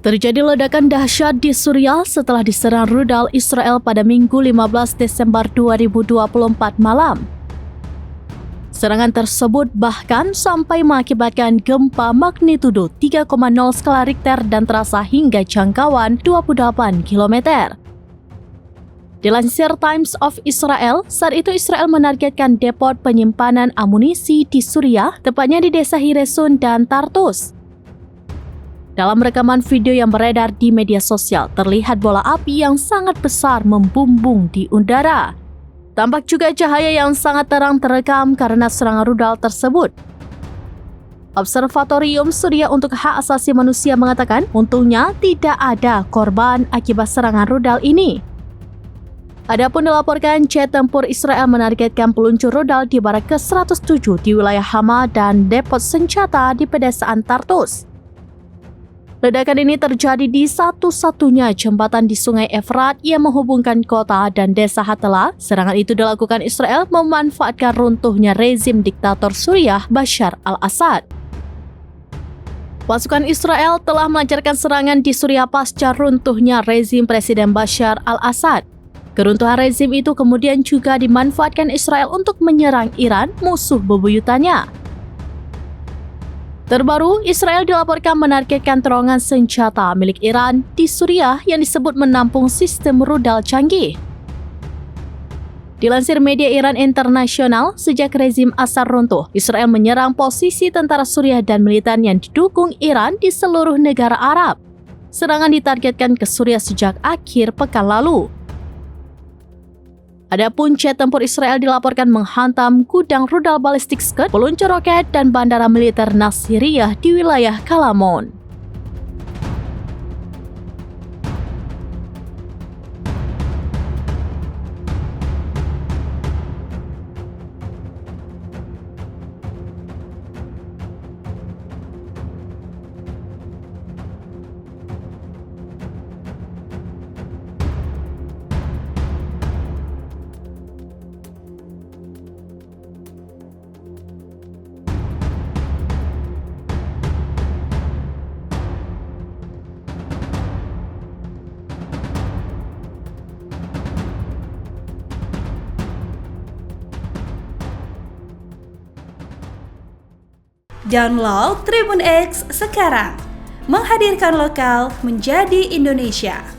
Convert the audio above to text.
Terjadi ledakan dahsyat di Suriah setelah diserang rudal Israel pada Minggu 15 Desember 2024 malam. Serangan tersebut bahkan sampai mengakibatkan gempa magnitudo 3,0 skala Richter dan terasa hingga jangkauan 28 km. Dilansir Times of Israel, saat itu Israel menargetkan depot penyimpanan amunisi di Suriah, tepatnya di desa Hiresun dan Tartus. Dalam rekaman video yang beredar di media sosial, terlihat bola api yang sangat besar membumbung di udara. Tampak juga cahaya yang sangat terang terekam karena serangan rudal tersebut. Observatorium Suriah untuk Hak Asasi Manusia mengatakan, untungnya tidak ada korban akibat serangan rudal ini. Adapun dilaporkan, jet tempur Israel menargetkan peluncur rudal di barat ke-107 di wilayah Hama dan depot senjata di pedesaan Tartus. Ledakan ini terjadi di satu-satunya jembatan di Sungai Efrat yang menghubungkan kota dan desa Hatala. Serangan itu dilakukan Israel memanfaatkan runtuhnya rezim diktator Suriah Bashar al-Assad. Pasukan Israel telah melancarkan serangan di Suriah pasca runtuhnya rezim Presiden Bashar al-Assad. Keruntuhan rezim itu kemudian juga dimanfaatkan Israel untuk menyerang Iran, musuh bebuyutannya. Terbaru, Israel dilaporkan menargetkan terowongan senjata milik Iran di Suriah yang disebut menampung sistem rudal canggih. Dilansir media Iran Internasional, sejak rezim Assad runtuh, Israel menyerang posisi tentara Suriah dan militer yang didukung Iran di seluruh negara Arab. Serangan ditargetkan ke Suriah sejak akhir pekan lalu. Adapun jet tempur Israel dilaporkan menghantam gudang rudal balistik Scud, peluncur roket, dan bandara militer Nasiriyah di wilayah Kalamon. Download Tribun X sekarang, menghadirkan lokal menjadi Indonesia.